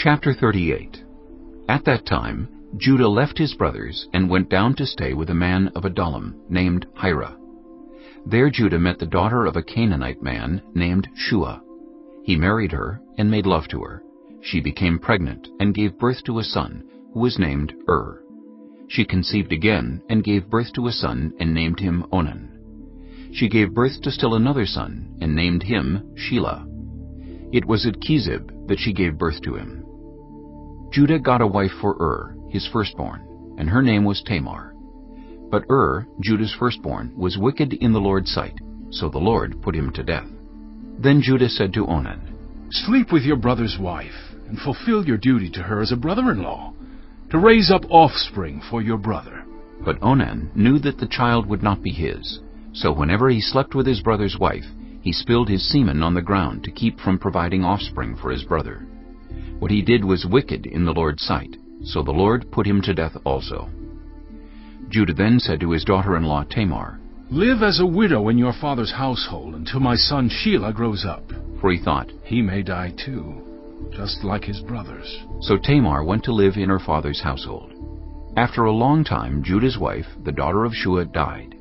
Chapter 38. At that time, Judah left his brothers and went down to stay with a man of Adullam named Hira. There Judah met the daughter of a Canaanite man named Shua. He married her and made love to her. She became pregnant and gave birth to a son, who was named She conceived again and gave birth to a son and named him Onan. She gave birth to still another son and named him Shelah. It was at Chezib that she gave birth to him. Judah got a wife for his firstborn, and her name was Tamar. But Judah's firstborn, was wicked in the Lord's sight, so the Lord put him to death. Then Judah said to Onan, "Sleep with your brother's wife, and fulfill your duty to her as a brother-in-law, to raise up offspring for your brother." But Onan knew that the child would not be his, so whenever he slept with his brother's wife, he spilled his semen on the ground to keep from providing offspring for his brother. What he did was wicked in the Lord's sight, so the Lord put him to death also. Judah then said to his daughter-in-law Tamar, "Live as a widow in your father's household until my son Shelah grows up." For he thought, "He may die too, just like his brothers." So Tamar went to live in her father's household. After a long time, Judah's wife, the daughter of Shua, died.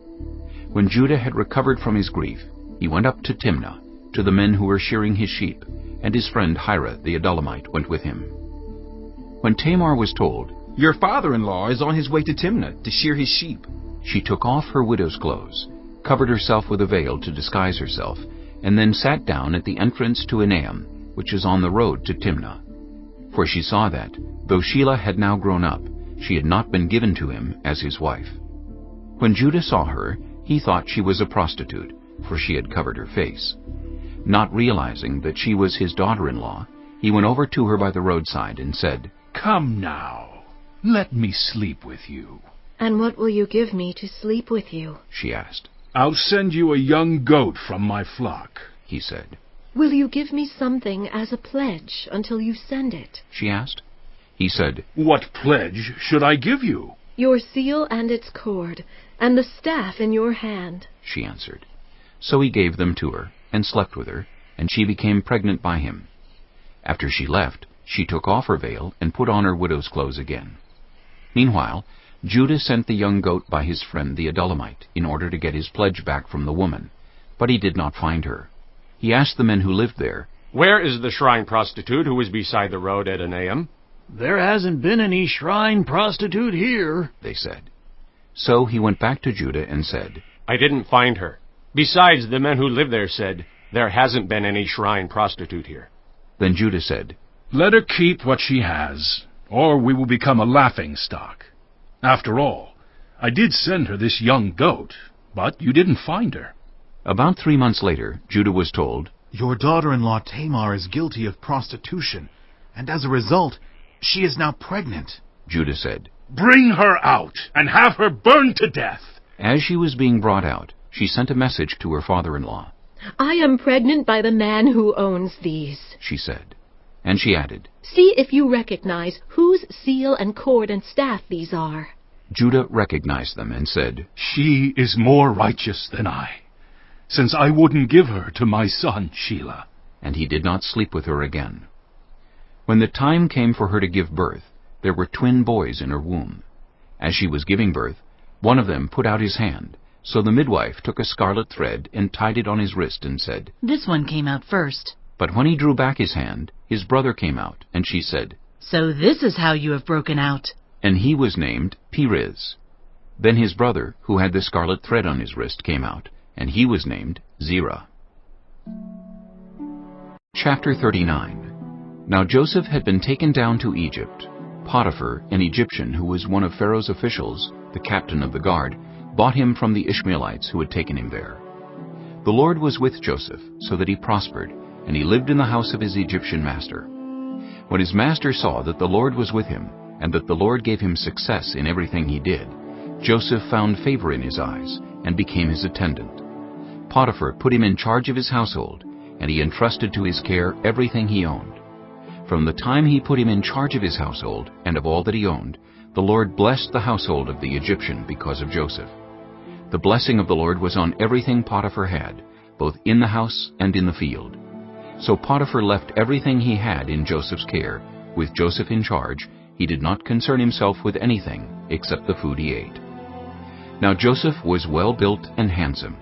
When Judah had recovered from his grief, he went up to Timnah, to the men who were shearing his sheep, and his friend Hira the Adullamite went with him. When Tamar was told, "Your father-in-law is on his way to Timnah to shear his sheep," she took off her widow's clothes, covered herself with a veil to disguise herself, and then sat down at the entrance to Enaim, which is on the road to Timnah. For she saw that, though Shelah had now grown up, she had not been given to him as his wife. When Judah saw her, he thought she was a prostitute, for she had covered her face. Not realizing that she was his daughter-in-law, he went over to her by the roadside and said, "Come now, let me sleep with you." "And what will you give me to sleep with you?" she asked. "I'll send you a young goat from my flock," he said. "Will you give me something as a pledge until you send it?" she asked. He said, "What pledge should I give you?" "Your seal and its cord, and the staff in your hand," she answered. So he gave them to her, and slept with her, and she became pregnant by him. After she left, she took off her veil and put on her widow's clothes again. Meanwhile, Judah sent the young goat by his friend the Adullamite in order to get his pledge back from the woman, but he did not find her. He asked the men who lived there, "Where is the shrine prostitute who was beside the road at Enaim?" "There hasn't been any shrine prostitute here," they said. So he went back to Judah and said, "I didn't find her. Besides, the men who live there said, there hasn't been any shrine prostitute here." Then Judah said, "Let her keep what she has, or we will become a laughingstock. After all, I did send her this young goat, but you didn't find her." About 3 months later, Judah was told, "Your daughter-in-law Tamar is guilty of prostitution, and as a result, she is now pregnant." Judah said, "Bring her out, and have her burned to death." As she was being brought out, she sent a message to her father-in-law. "I am pregnant by the man who owns these," she said. And she added, "See if you recognize whose seal and cord and staff these are." Judah recognized them and said, "She is more righteous than I, since I wouldn't give her to my son Shelah." And he did not sleep with her again. When the time came for her to give birth, there were twin boys in her womb. As she was giving birth, one of them put out his hand. So the midwife took a scarlet thread and tied it on his wrist and said, "This one came out first." But when he drew back his hand, his brother came out, and she said, "So this is how you have broken out." And he was named Perez. Then his brother, who had the scarlet thread on his wrist, came out, and he was named Zerah. Chapter 39. Now Joseph had been taken down to Egypt. Potiphar, an Egyptian who was one of Pharaoh's officials, the captain of the guard, bought him from the Ishmaelites who had taken him there. The Lord was with Joseph, so that he prospered, and he lived in the house of his Egyptian master. When his master saw that the Lord was with him, and that the Lord gave him success in everything he did, Joseph found favor in his eyes, and became his attendant. Potiphar put him in charge of his household, and he entrusted to his care everything he owned. From the time he put him in charge of his household, and of all that he owned, the Lord blessed the household of the Egyptian because of Joseph. The blessing of the Lord was on everything Potiphar had, both in the house and in the field. So Potiphar left everything he had in Joseph's care, With Joseph in charge, he did not concern himself with anything except the food he ate. Now Joseph was well built and handsome,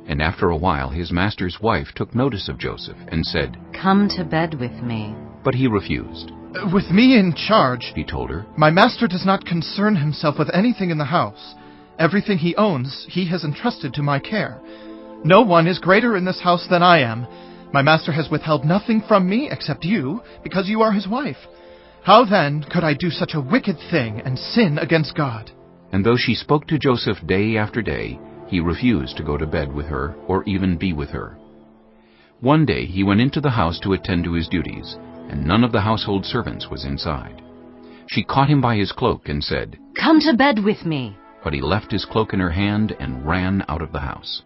and after a while his master's wife took notice of Joseph and said, Come to bed with me. but he refused. With me in charge, He told her, my master does not concern himself with anything in the house. Everything he owns, he has entrusted to my care. No one is greater in this house than I am. My master has withheld nothing from me except you, because you are his wife. How then could I do such a wicked thing and sin against God? and though she spoke to Joseph day after day, he refused to go to bed with her or even be with her. One day he went into the house to attend to his duties, and none of the household servants was inside. She caught him by his cloak and said, Come to bed with me. but he left his cloak in her hand and ran out of the house.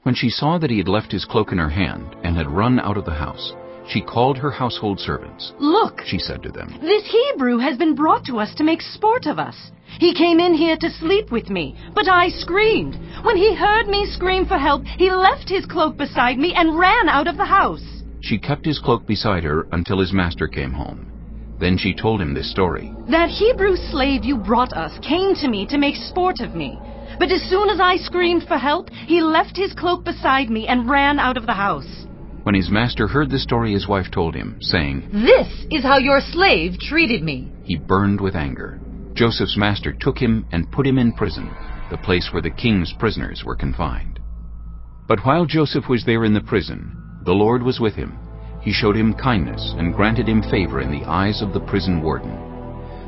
When she saw that he had left his cloak in her hand and had run out of the house, she called her household servants. Look, She said to them, this Hebrew has been brought to us to make sport of us. He came in here to sleep with me, but I screamed. When he heard me scream for help, he left his cloak beside me and ran out of the house. She kept his cloak beside her until his master came home. Then she told him this story. That Hebrew slave you brought us came to me to make sport of me. But as soon as I screamed for help, he left his cloak beside me and ran out of the house. When his master heard the story his wife told him, saying, This is how your slave treated me. he burned with anger. Joseph's master took him and put him in prison, the place where the king's prisoners were confined. But while Joseph was there in the prison, the Lord was with him. He showed him kindness and granted him favor in the eyes of the prison warden.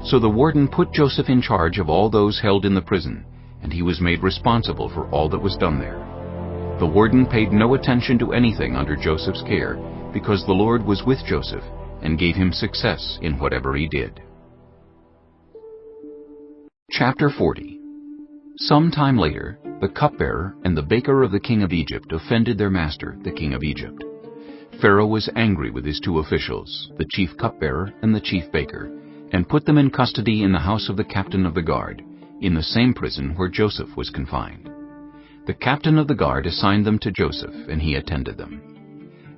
So the warden put Joseph in charge of all those held in the prison, and he was made responsible for all that was done there. The warden paid no attention to anything under Joseph's care, because the Lord was with Joseph and gave him success in whatever he did. Chapter 40. Some time later, the cupbearer and the baker of the king of Egypt offended their master, the king of Egypt. Pharaoh was angry with his two officials, the chief cupbearer and the chief baker, and put them in custody in the house of the captain of the guard, in the same prison where Joseph was confined. The captain of the guard assigned them to Joseph, and he attended them.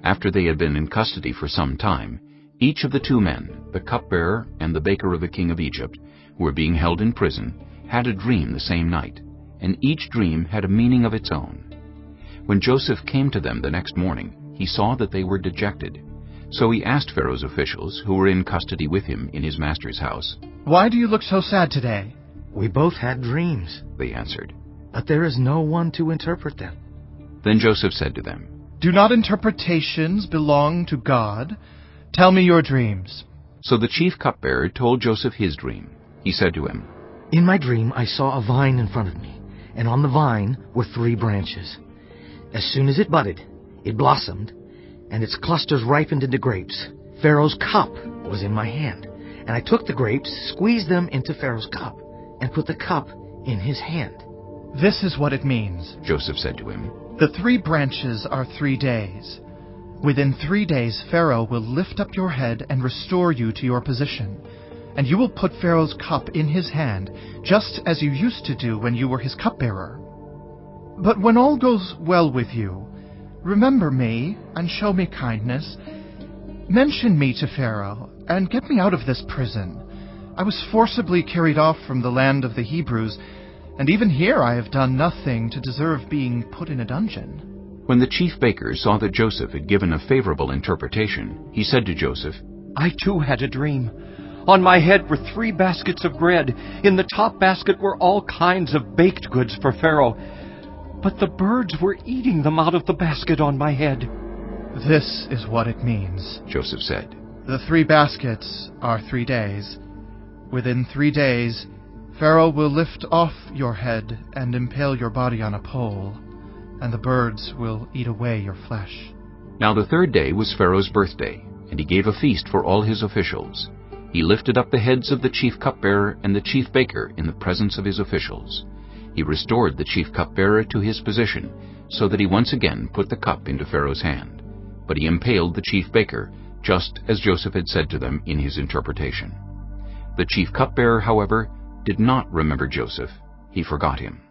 After they had been in custody for some time, each of the two men, the cupbearer and the baker of the king of Egypt, who were being held in prison, had a dream the same night, and each dream had a meaning of its own. When Joseph came to them the next morning, he saw that they were dejected. So he asked Pharaoh's officials, who were in custody with him in his master's house, Why do you look so sad today? We both had dreams, they answered. but there is no one to interpret them. Then Joseph said to them, Do not interpretations belong to God? Tell me your dreams. So the chief cupbearer told Joseph his dream. He said to him, In my dream I saw a vine in front of me, and on the vine were 3 branches. As soon as it budded, it blossomed, and its clusters ripened into grapes. Pharaoh's cup was in my hand, and I took the grapes, squeezed them into Pharaoh's cup, and put the cup in his hand. This is what it means. Joseph said to him, The 3 branches are 3 days. Within 3 days Pharaoh will lift up your head and restore you to your position, and you will put Pharaoh's cup in his hand, just as you used to do when you were his cupbearer. But when all goes well with you, remember me and show me kindness. Mention me to Pharaoh and get me out of this prison. I was forcibly carried off from the land of the Hebrews, and even here I have done nothing to deserve being put in a dungeon. When the chief baker saw that Joseph had given a favorable interpretation, he said to Joseph, I too had a dream. On my head were 3 baskets of bread. In the top basket were all kinds of baked goods for Pharaoh. But the birds were eating them out of the basket on my head. This is what it means, Joseph said. The 3 baskets are 3 days. Within 3 days, Pharaoh will lift off your head and impale your body on a pole, and the birds will eat away your flesh. Now the 3rd day was Pharaoh's birthday, and he gave a feast for all his officials. He lifted up the heads of the chief cupbearer and the chief baker in the presence of his officials. He restored the chief cupbearer to his position, so that he once again put the cup into Pharaoh's hand. But he impaled the chief baker, just as Joseph had said to them in his interpretation. The chief cupbearer, however, did not remember Joseph. He forgot him.